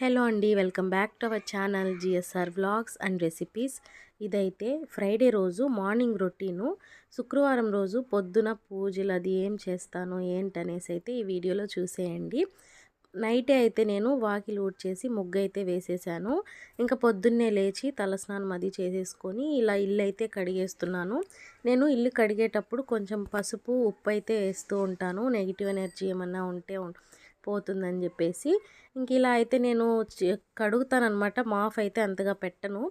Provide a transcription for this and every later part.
Hello అండి, welcome back to our channel GSR vlogs and recipes. ఇదైతే Friday రోజు morning routine. శుక్రవారం రోజు పొద్దున పూజలు అది ఏం చేస్తాను ఏంటనేసి అయితే ఈ వీడియోలో చూసేయండి. నైటే అయితే నేను వాకిలి ఊడ్చేసి ముగ్గు అయితే వేసేసాను. ఇంకా పొద్దున్నే లేచి తలస్నానం అది చేసేసుకొని ఇలా ఇల్లు అయితే కడిగేస్తున్నాను. నేను ఇల్లు కడిగేటప్పుడు కొంచెం పసుపు ఉప్పు అయితే వేస్తూ ఉంటాను, నెగిటివ్ ఎనర్జీ ఏమన్నా ఉంటే పోతుందని చెప్పేసి. ఇంక ఇలా అయితే నేను కడుగుతానమాట, మాఫ్ అయితే అంతగా పెట్టను.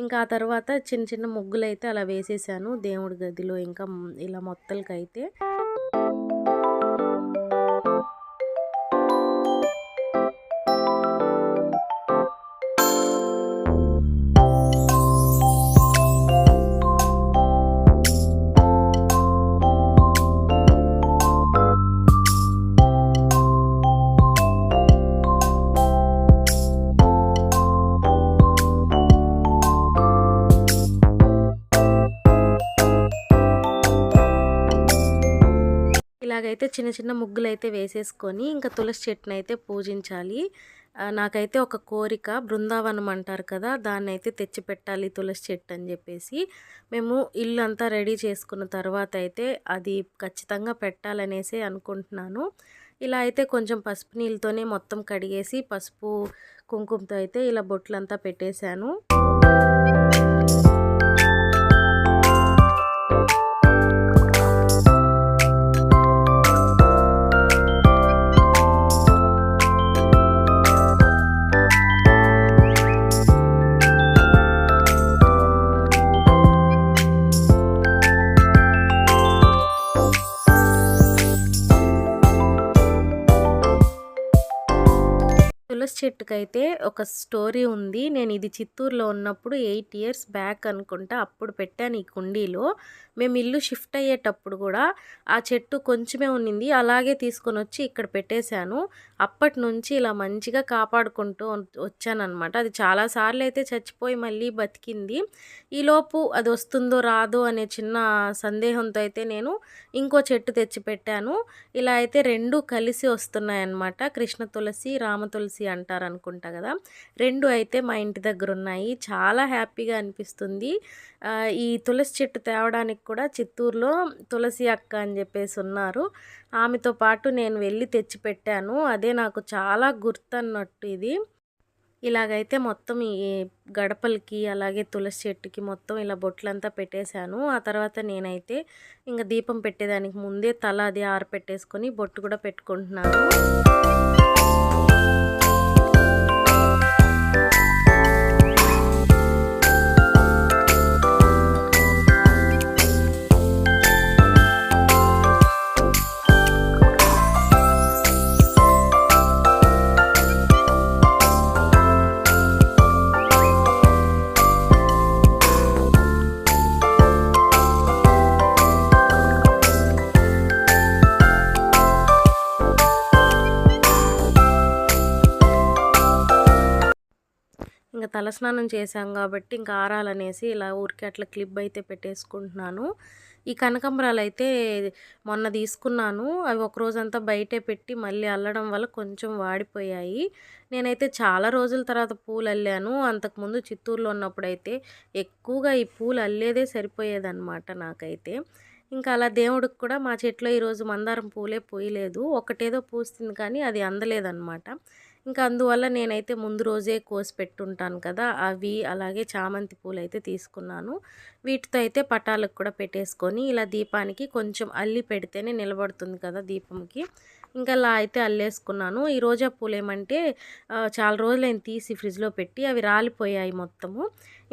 ఇంకా ఆ తర్వాత చిన్న చిన్న ముగ్గులు అయితే అలా వేసేసాను దేవుడి గదిలో, ఇంకా ఇలా మొత్తలకైతే. ఇలాగైతే చిన్న చిన్న ముగ్గులు అయితే వేసేసుకొని ఇంకా తులసి చెట్టును అయితే పూజించాలి. నాకైతే ఒక కోరిక, బృందావనం అంటారు కదా, దాన్ని అయితే తెచ్చి పెట్టాలి తులసి చెట్టు అని చెప్పేసి. మేము ఇల్లు అంతా రెడీ చేసుకున్న తర్వాత అయితే అది ఖచ్చితంగా పెట్టాలనేసి అనుకుంటున్నాను. ఇలా అయితే కొంచెం పసుపు నీళ్ళతోనే మొత్తం కడిగేసి పసుపు కుంకుమతో అయితే ఇలా బొట్లంతా పెట్టేశాను. తులసి చెట్టుకైతే ఒక స్టోరీ ఉంది. నేను ఇది చిత్తూరులో ఉన్నప్పుడు 8 ఇయర్స్ బ్యాక్ అనుకుంటా అప్పుడు పెట్టాను ఈ కుండీలో. మేము ఇల్లు షిఫ్ట్ అయ్యేటప్పుడు కూడా ఆ చెట్టు కొంచెమే ఉన్నింది, అలాగే తీసుకొని వచ్చి ఇక్కడ పెట్టేశాను. అప్పటి నుంచి ఇలా మంచిగా కాపాడుకుంటూ వచ్చానమాట. అది చాలాసార్లు అయితే చచ్చిపోయి మళ్ళీ బతికింది. ఈలోపు అది వస్తుందో రాదో అనే చిన్న సందేహంతో అయితే నేను ఇంకో చెట్టు తెచ్చి పెట్టాను. ఇలా అయితే రెండు కలిసి వస్తున్నాయి అన్నమాట. కృష్ణ తులసి, రామ తులసి అంటారు అనుకుంటా కదా, రెండు అయితే మా ఇంటి దగ్గర ఉన్నాయి. చాలా హ్యాపీగా అనిపిస్తుంది. ఈ తులసి చెట్టు తేవడానికి కూడా చిత్తూరులో తులసి అక్క అని చెప్పేసి ఉన్నారు, ఆమెతో పాటు నేను వెళ్ళి తెచ్చి పెట్టాను. అదే నాకు చాలా గుర్తన్నట్టు ఇది. ఇలాగైతే మొత్తం ఈ గడపలకి అలాగే తులసి చెట్టుకి మొత్తం ఇలా బొట్లంతా పెట్టేశాను. ఆ తర్వాత నేనైతే ఇంకా దీపం పెట్టేదానికి ముందే తల అది ఆరపెట్టేసుకొని బొట్టు కూడా పెట్టుకుంటున్నాను. ఇంకా తలస్నానం చేశాం కాబట్టి ఇంకా ఆరాలనేసి ఇలా ఊరికే అట్లా క్లిప్ అయితే పెట్టేసుకుంటున్నాను. ఈ కనకాంబరాలు అయితే మొన్న తీసుకున్నాను. అవి ఒక రోజంతా బయటే పెట్టి మళ్ళీ అల్లడం వల్ల కొంచెం వాడిపోయాయి. నేనైతే చాలా రోజుల తర్వాత పూలు అల్లాను. అంతకుముందు చిత్తూరులో ఉన్నప్పుడైతే ఎక్కువగా ఈ పూలు అల్లేదే సరిపోయేదన్నమాట నాకైతే. ఇంకా అలా దేవుడికి కూడా మా చెట్లో ఈరోజు మందారం పూలే పూయలేదు, ఒకటేదో పూస్తుంది కానీ అది అందలేదన్నమాట. ఇంకా అందువల్ల నేనైతే ముందు రోజే కోసి పెట్టుంటాను కదా, అవి అలాగే చామంతి పూలు అయితే తీసుకున్నాను. వీటితో అయితే పటాలకు కూడా పెట్టేసుకొని ఇలా దీపానికి కొంచెం అల్లి పెడితేనే నిలబడుతుంది కదా దీపంకి. ఇంకా అలా అయితే అల్లేసుకున్నాను. ఈ రోజా పూలు ఏమంటే చాలా రోజులైన తీసి ఫ్రిడ్జ్లో పెట్టి అవి రాలిపోయాయి మొత్తము.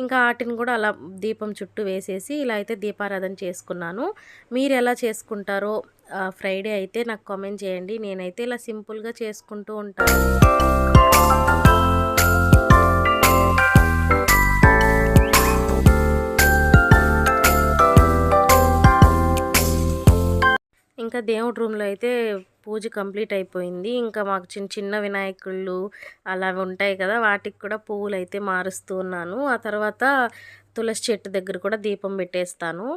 ఇంకా వాటిని కూడా అలా దీపం చుట్టూ వేసేసి ఇలా అయితే దీపారాధన చేసుకున్నాను. మీరు ఎలా చేసుకుంటారో ఫ్రైడే అయితే నాకు కామెంట్ చేయండి. నేనైతే ఇలా సింపుల్గా చేసుకుంటూ ఉంటాను. ఇంకా దేవుడి రూమ్లో అయితే పూజ కంప్లీట్ అయిపోయింది. ఇంకా మాకు చిన్న చిన్న వినాయకుళ్ళు అలా ఉంటాయి కదా, వాటికి కూడా పువ్వులు అయితే మారుస్తూ ఉన్నాను. ఆ తర్వాత తులసి చెట్టు దగ్గర కూడా దీపం పెట్టేస్తాను.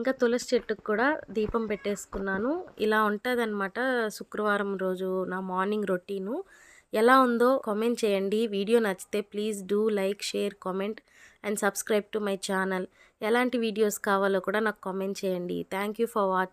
ఇంకా తులసి చెట్టుకు కూడా దీపం పెట్టేసుకున్నాను. ఇలా ఉంటదనమాట శుక్రవారం రోజు నా మార్నింగ్ రొటీను. ఎలా ఉందో కామెంట్ చేయండి. వీడియో నచ్చితే please do like, share, comment and subscribe to my channel. ఎలాంటి వీడియోస్ కావాలో కూడా నాకు కామెంట్ చేయండి. Thank you for watching.